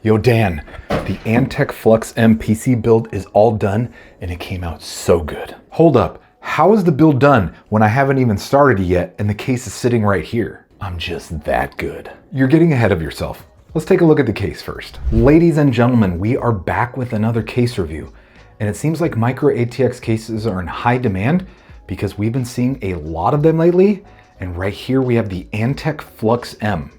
Yo Dan, the Antec Flux M PC build is all done and it came out so good. Hold up, how is the build done when I haven't even started it yet and the case is sitting right here? I'm just that good. You're getting ahead of yourself. Let's take a look at the case first. Ladies and gentlemen, we are back with another case review. And it seems like Micro-ATX cases are in high demand because we've been seeing a lot of them lately. And right here we have the Antec Flux M.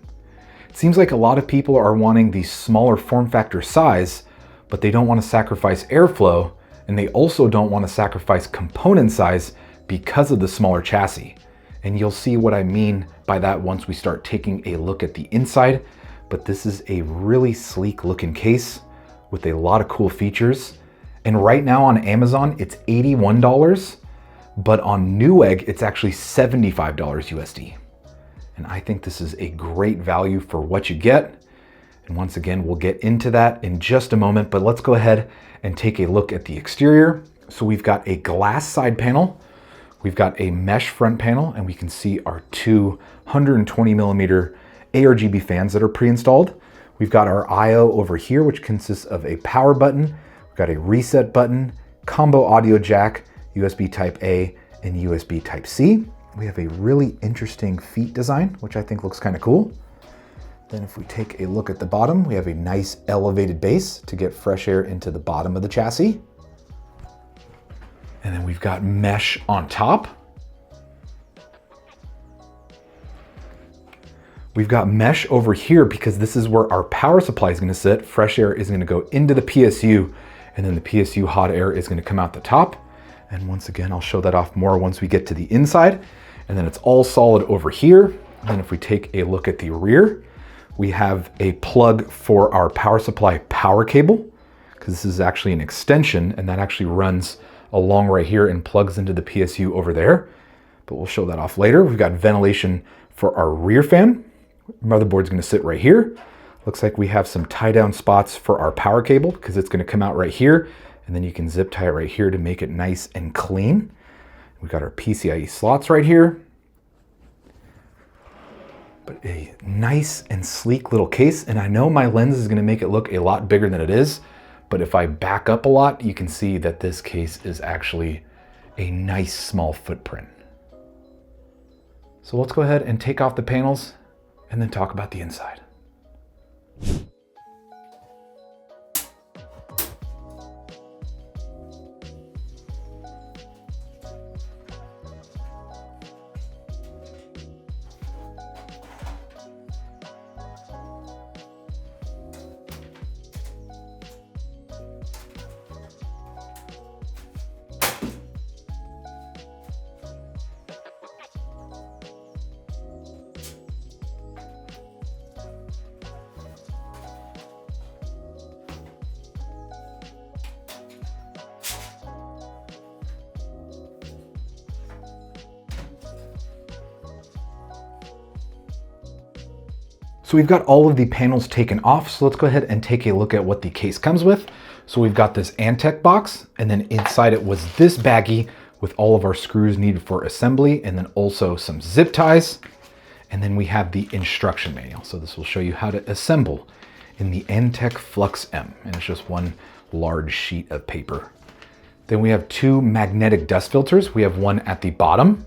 It seems like a lot of people are wanting the smaller form factor size, but they don't want to sacrifice airflow, and they also don't want to sacrifice component size because of the smaller chassis. And you'll see what I mean by that once we start taking a look at the inside. But this is a really sleek looking case with a lot of cool features. And right now on Amazon, it's $81, but on Newegg, it's actually $75 USD. And I think this is a great value for what you get. And once again, we'll get into that in just a moment, but let's go ahead and take a look at the exterior. So we've got a glass side panel, we've got a mesh front panel, and we can see our two 120 millimeter ARGB fans that are pre-installed. We've got our I/O over here, which consists of a power button, we've got a reset button, combo audio jack, USB Type A, and USB Type C. We have a really interesting feet design, which I think looks kind of cool. Then if we take a look at the bottom, we have a nice elevated base to get fresh air into the bottom of the chassis. And then we've got mesh on top. We've got mesh over here because this is where our power supply is going to sit. Fresh air is going to go into the PSU, and then the PSU hot air is going to come out the top. And once again, I'll show that off more once we get to the inside. And then it's all solid over here. And then if we take a look at the rear, we have a plug for our power supply power cable, because this is actually an extension and that actually runs along right here and plugs into the PSU over there. But we'll show that off later. We've got ventilation for our rear fan. Motherboard's gonna sit right here. Looks like we have some tie down spots for our power cable because it's gonna come out right here. And then you can zip tie it right here to make it nice and clean. We've got our PCIe slots right here. But a nice and sleek little case. And I know my lens is gonna make it look a lot bigger than it is, but if I back up a lot, you can see that this case is actually a nice small footprint. So let's go ahead and take off the panels and then talk about the inside. So we've got all of the panels taken off. So let's go ahead and take a look at what the case comes with. So we've got this Antec box, and then inside it was this baggie with all of our screws needed for assembly, and then also some zip ties. And then we have the instruction manual. So this will show you how to assemble in the Antec Flux M. And it's just one large sheet of paper. Then we have two magnetic dust filters. We have one at the bottom,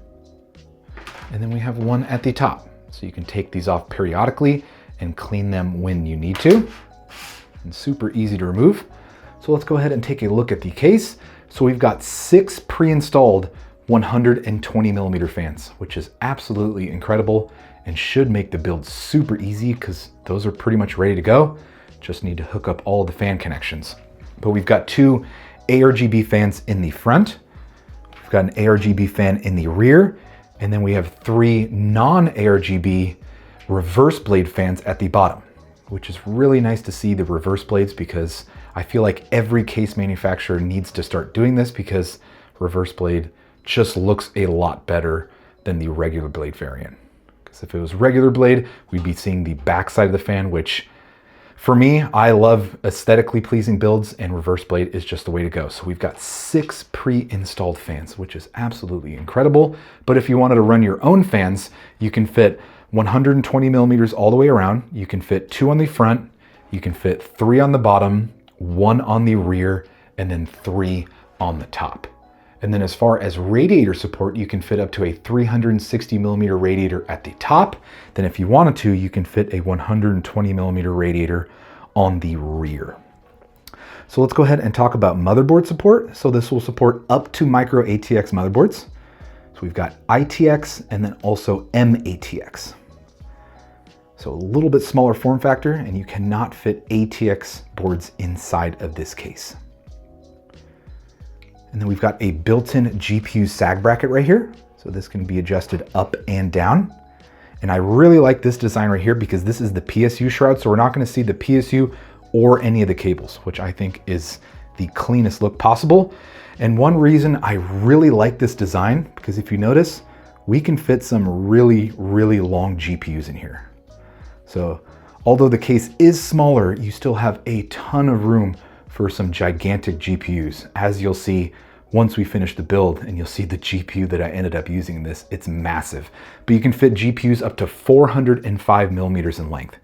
and then we have one at the top. So you can take these off periodically and clean them when you need to. And super easy to remove. So let's go ahead and take a look at the case. So we've got 6 pre-installed 120 millimeter fans, which is absolutely incredible and should make the build super easy because those are pretty much ready to go. Just need to hook up all the fan connections. But we've got 2 ARGB fans in the front. We've got an ARGB fan in the rear. And then we have 3 non-ARGB reverse blade fans at the bottom, which is really nice to see the reverse blades because I feel like every case manufacturer needs to start doing this because reverse blade just looks a lot better than the regular blade variant. Because if it was regular blade, we'd be seeing the back side of the fan, which for me, I love aesthetically pleasing builds and reverse blade is just the way to go. So we've got 6 pre-installed fans, which is absolutely incredible. But if you wanted to run your own fans, you can fit 120 millimeters all the way around. You can fit 2 on the front. you can fit 3 on the bottom, 1 on the rear, and then 3 on the top. And then as far as radiator support, you can fit up to a 360 millimeter radiator at the top. Then if you wanted to, you can fit a 120 millimeter radiator on the rear. So let's go ahead and talk about motherboard support. So this will support up to Micro-ATX motherboards. So we've got ITX and then also MATX. So a little bit smaller form factor, and you cannot fit ATX boards inside of this case. And then we've got a built-in GPU sag bracket right here. So this can be adjusted up and down. And I really like this design right here because this is the PSU shroud. So we're not going to see the PSU or any of the cables, which I think is the cleanest look possible. And one reason I really like this design, because if you notice, we can fit some really, really long GPUs in here. So although the case is smaller, you still have a ton of room for some gigantic GPUs. As you'll see once we finish the build, and you'll see the GPU that I ended up using in this, it's massive. But you can fit GPUs up to 405 millimeters in length,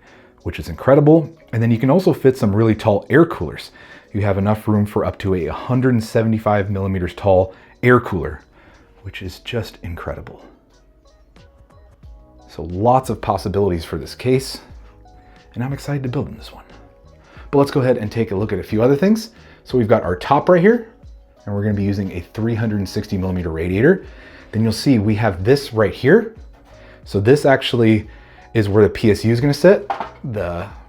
which is incredible. And then you can also fit some really tall air coolers. You have enough room for up to a 175 millimeters tall air cooler, which is just incredible. So lots of possibilities for this case, and I'm excited to build in this one. But let's go ahead and take a look at a few other things. So we've got our top right here, and we're gonna be using a 360 millimeter radiator. Then you'll see we have this right here. So this actually is where the PSU is gonna sit.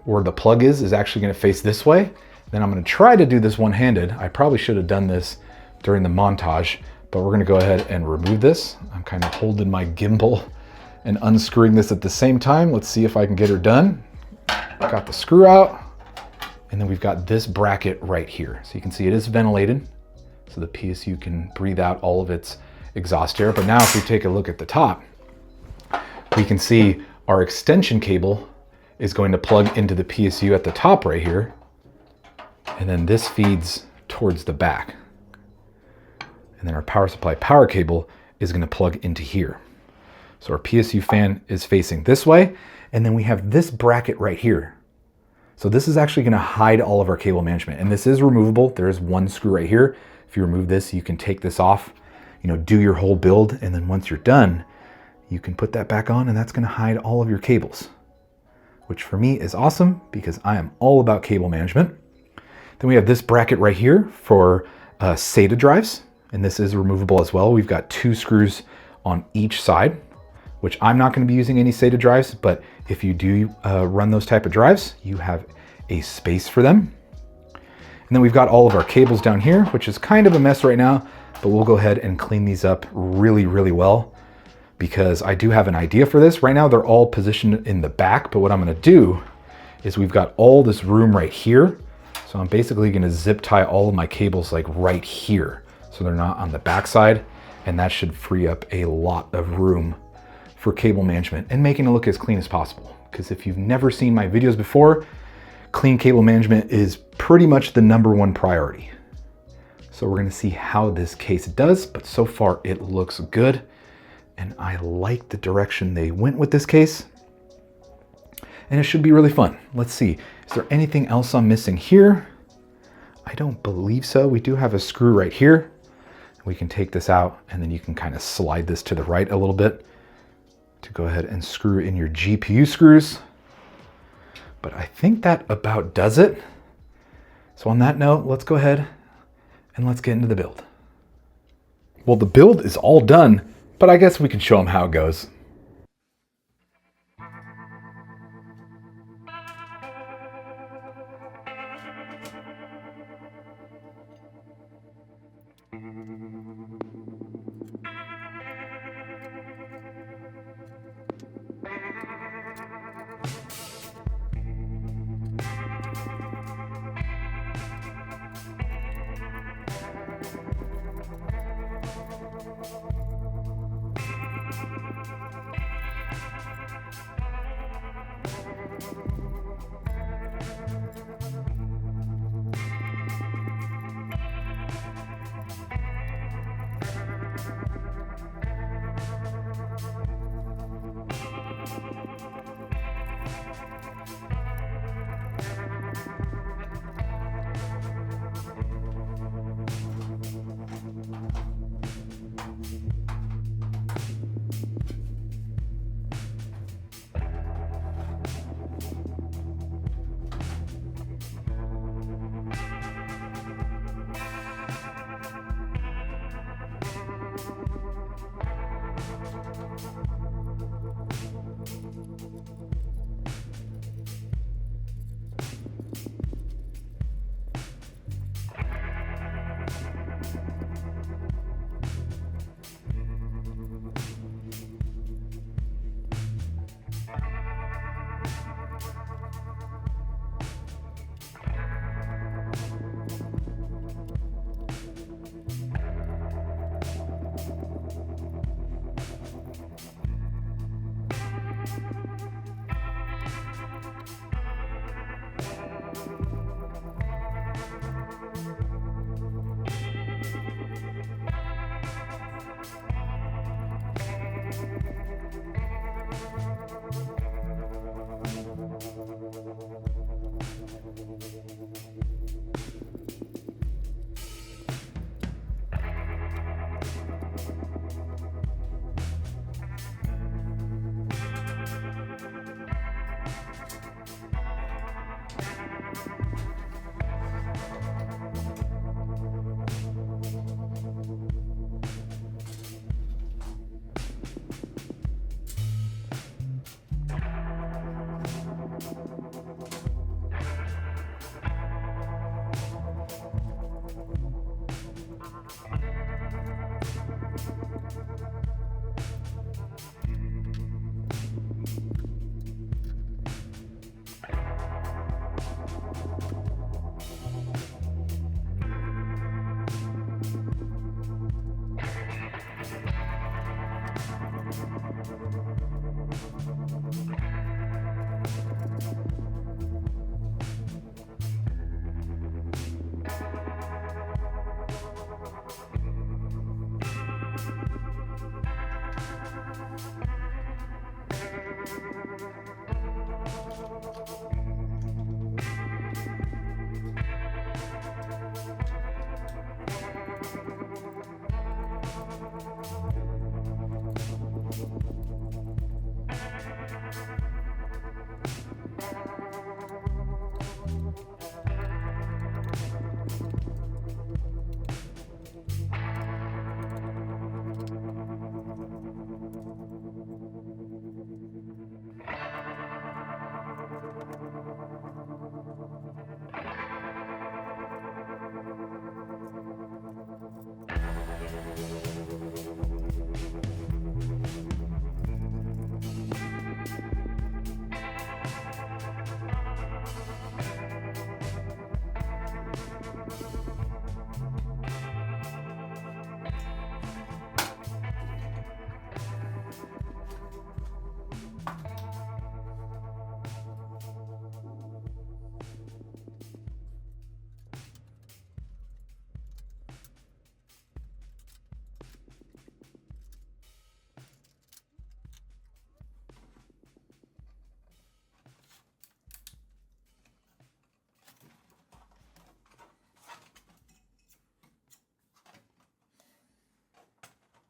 Where the plug is actually gonna face this way. Then I'm gonna try to do this one-handed. I probably should have done this during the montage, but we're gonna go ahead and remove this. I'm kind of holding my gimbal and unscrewing this at the same time. Let's see if I can get her done. Got the screw out, and then we've got this bracket right here. So you can see it is ventilated, so the PSU can breathe out all of its exhaust air. But now if we take a look at the top, we can see our extension cable is going to plug into the PSU at the top right here, and then this feeds towards the back. And then our power supply power cable is gonna plug into here. So our PSU fan is facing this way, and then we have this bracket right here. So this is actually gonna hide all of our cable management, and this is removable. There is one screw right here. If you remove this, you can take this off, do your whole build, and then once you're done, you can put that back on, and that's gonna hide all of your cables, which for me is awesome because I am all about cable management. Then we have this bracket right here for SATA drives, and this is removable as well. We've got 2 screws on each side, which I'm not going to be using any SATA drives, but if you do run those type of drives, you have a space for them. And then we've got all of our cables down here, which is kind of a mess right now, but we'll go ahead and clean these up really, really well because I do have an idea for this. Right now, they're all positioned in the back, but what I'm going to do is we've got all this room right here. So I'm basically going to zip tie all of my cables like right here, so they're not on the back side, and that should free up a lot of room for cable management and making it look as clean as possible. Because if you've never seen my videos before, clean cable management is pretty much the #1 priority. So we're gonna see how this case does, but so far it looks good. And I like the direction they went with this case. And it should be really fun. Let's see, is there anything else I'm missing here? I don't believe so. We do have a screw right here. We can take this out, and then you can kind of slide this to the right a little bit to go ahead and screw in your GPU screws. But I think that about does it. So on that note, let's go ahead and let's get into the build. Well, the build is all done, but I guess we can show them how it goes.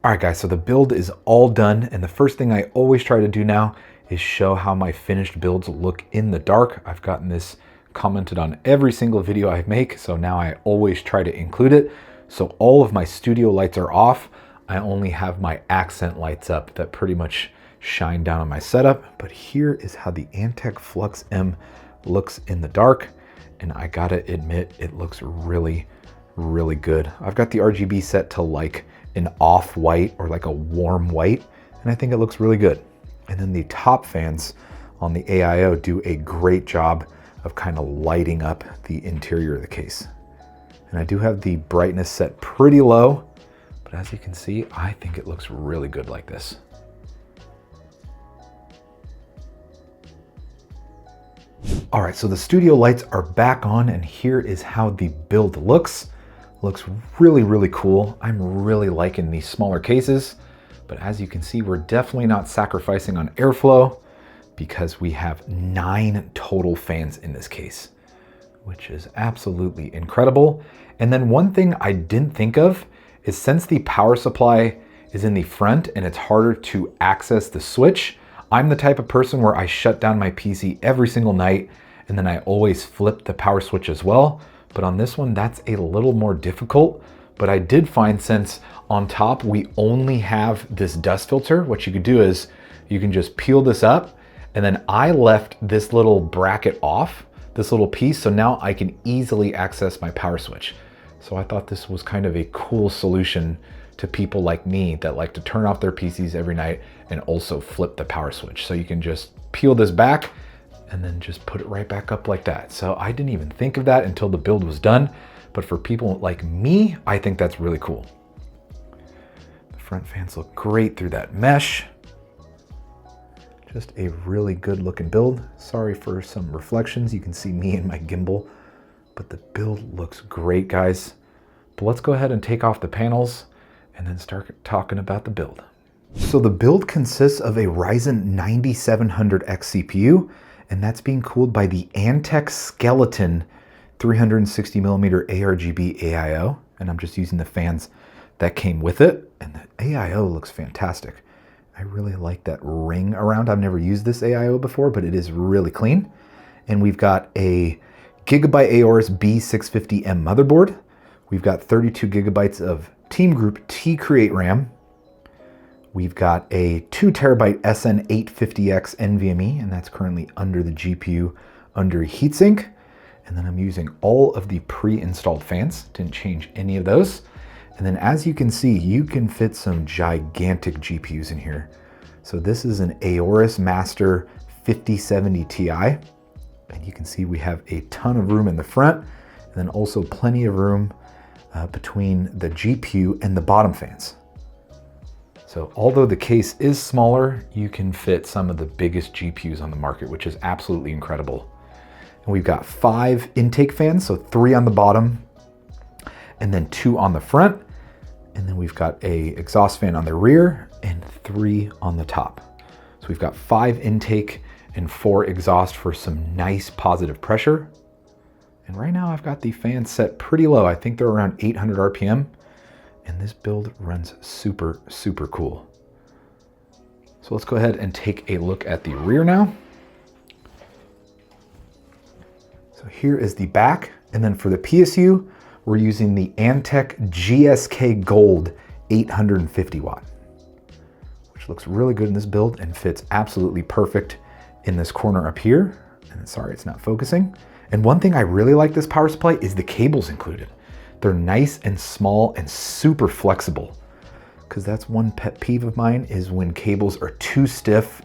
All right guys, so the build is all done, and the first thing I always try to do now is show how my finished builds look in the dark. I've gotten this commented on every single video I make, so now I always try to include it. So all of my studio lights are off. I only have my accent lights up that pretty much shine down on my setup. But here is how the Antec Flux M looks in the dark, and I gotta admit, it looks really, really good. I've got the RGB set to like an off-white or like a warm white, and I think it looks really good. And then the top fans on the AIO do a great job of kind of lighting up the interior of the case. And I do have the brightness set pretty low, but as you can see, I think it looks really good like this. All right, so the studio lights are back on, and here is how the build looks. Looks really, really cool. I'm really liking these smaller cases, but as you can see, we're definitely not sacrificing on airflow because we have 9 total fans in this case, which is absolutely incredible. And then one thing I didn't think of is, since the power supply is in the front and it's harder to access the switch, I'm the type of person where I shut down my PC every single night, and then I always flip the power switch as well. But on this one, that's a little more difficult. But I did find, since on top we only have this dust filter, what you could do is you can just peel this up, and then I left this little bracket off, this little piece, so now I can easily access my power switch. So I thought this was kind of a cool solution to people like me that like to turn off their PCs every night and also flip the power switch. So you can just peel this back and then just put it right back up like that. So I didn't even think of that until the build was done. But for people like me, I think that's really cool. The front fans look great through that mesh. Just a really good looking build. Sorry for some reflections. You can see me and my gimbal, but the build looks great, guys. But let's go ahead and take off the panels and then start talking about the build. So the build consists of a Ryzen 9700X CPU, and that's being cooled by the Antec Skeleton 360mm ARGB AIO, and I'm just using the fans that came with it, and the AIO looks fantastic. I really like that ring around. I've never used this AIO before, but it is really clean. And we've got a Gigabyte Aorus B650M motherboard. We've got 32 gigabytes of Team Group T-Create RAM. We've got a 2TB SN850X NVMe, and that's currently under the GPU under heatsink. And then I'm using all of the pre-installed fans, didn't change any of those. And then as you can see, you can fit some gigantic GPUs in here. So this is an Aorus Master 5070 Ti. And you can see we have a ton of room in the front, and then also plenty of room between the GPU and the bottom fans. So although the case is smaller, you can fit some of the biggest GPUs on the market, which is absolutely incredible. And we've got 5 intake fans, so 3 on the bottom and then 2 on the front. And then we've got a exhaust fan on the rear and 3 on the top. So we've got 5 intake and 4 exhaust for some nice positive pressure. And right now I've got the fans set pretty low. I think they're around 800 RPM. And this build runs super, super cool. So let's go ahead and take a look at the rear now. So here is the back. And then for the PSU, we're using the Antec GSK Gold 850 watt, which looks really good in this build and fits absolutely perfect in this corner up here. And sorry, it's not focusing. And one thing I really like this power supply is the cables included. They're nice and small and super flexible, because that's one pet peeve of mine is when cables are too stiff,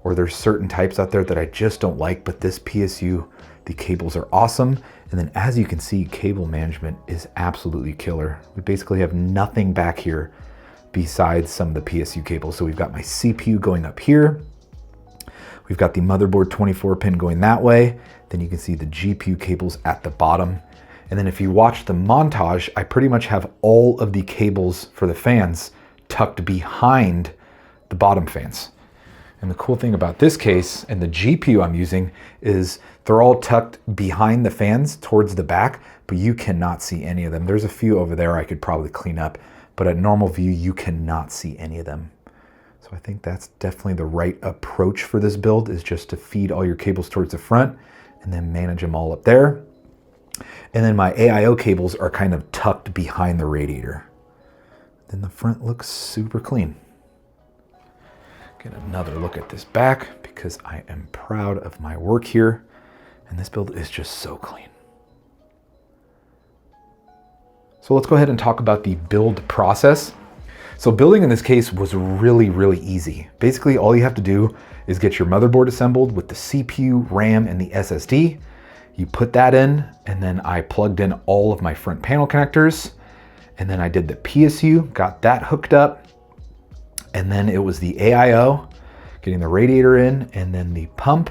or there's certain types out there that I just don't like. But this PSU, the cables are awesome. And then as you can see, cable management is absolutely killer. We basically have nothing back here besides some of the PSU cables. So we've got my CPU going up here. We've got the motherboard 24 pin going that way. Then you can see the GPU cables at the bottom. And then if you watch the montage, I pretty much have all of the cables for the fans tucked behind the bottom fans. And the cool thing about this case and the GPU I'm using is they're all tucked behind the fans towards the back, but you cannot see any of them. There's a few over there I could probably clean up, but at normal view, you cannot see any of them. So I think that's definitely the right approach for this build, is just to feed all your cables towards the front and then manage them all up there. And then my AIO cables are kind of tucked behind the radiator. Then the front looks super clean. Get another look at this back because I am proud of my work here. And this build is just so clean. So let's go ahead and talk about the build process. So building in this case was really, really easy. Basically, all you have to do is get your motherboard assembled with the CPU, RAM, and the SSD. You put that in, and then I plugged in all of my front panel connectors. And then I did the PSU, got that hooked up. And then it was the AIO, getting the radiator in, and then the pump,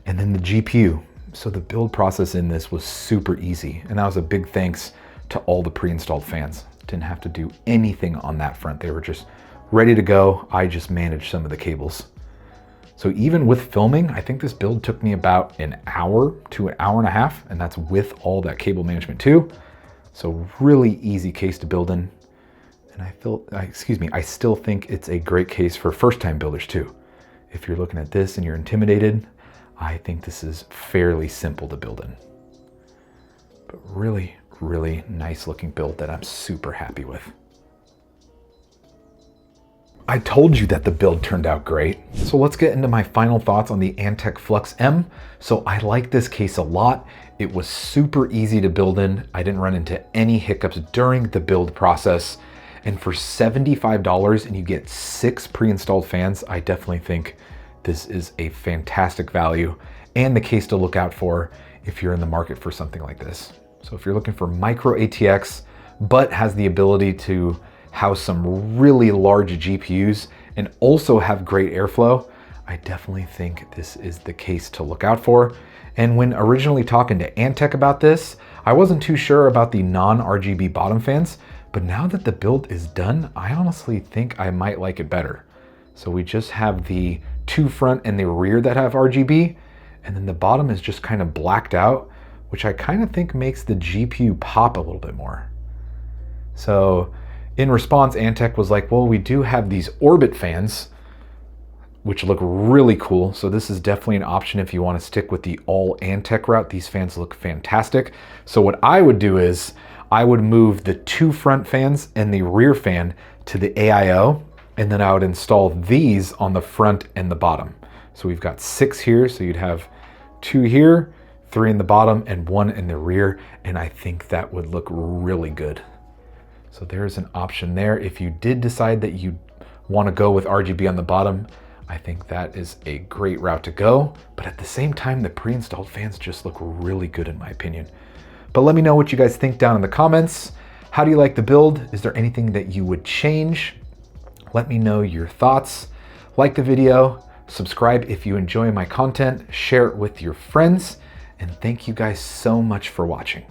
and then the GPU. So the build process in this was super easy. And that was a big thanks to all the pre-installed fans. Didn't have to do anything on that front. They were just ready to go. I just managed some of the cables. So even with filming, I think this build took me about an hour to an hour and a half, and that's with all that cable management too. So really easy case to build in. And I still think it's a great case for first-time builders too. If you're looking at this and you're intimidated, I think this is fairly simple to build in. But really, really nice looking build that I'm super happy with. I told you that the build turned out great. So let's get into my final thoughts on the Antec Flux M. So I like this case a lot. It was super easy to build in. I didn't run into any hiccups during the build process. And for $75 and you get 6 pre-installed fans, I definitely think this is a fantastic value and the case to look out for if you're in the market for something like this. So if you're looking for Micro-ATX, but has the ability to house some really large GPUs and also have great airflow, I definitely think this is the case to look out for. And when originally talking to Antec about this, I wasn't too sure about the non-RGB bottom fans, but now that the build is done, I honestly think I might like it better. So we just have the 2 front and the rear that have RGB, and then the bottom is just kind of blacked out, which I kind of think makes the GPU pop a little bit more. So in response, Antec was like, well, we do have these orbit fans, which look really cool. So this is definitely an option if you want to stick with the all Antec route. These fans look fantastic. So what I would do is I would move the 2 front fans and the rear fan to the AIO, and then I would install these on the front and the bottom. So we've got 6 here, so you'd have 2 here, 3 in the bottom, and 1 in the rear, and I think that would look really good. So there's an option there. If you did decide that you want to go with RGB on the bottom, I think that is a great route to go. But at the same time, the pre-installed fans just look really good in my opinion. But let me know what you guys think down in the comments. How do you like the build? Is there anything that you would change? Let me know your thoughts. Like the video, subscribe if you enjoy my content, share it with your friends, and thank you guys so much for watching.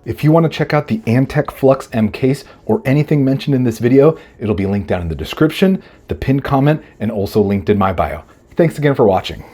If you want to check out the Antec Flux M case or anything mentioned in this video, it'll be linked down in the description, the pinned comment, and also linked in my bio. Thanks again for watching.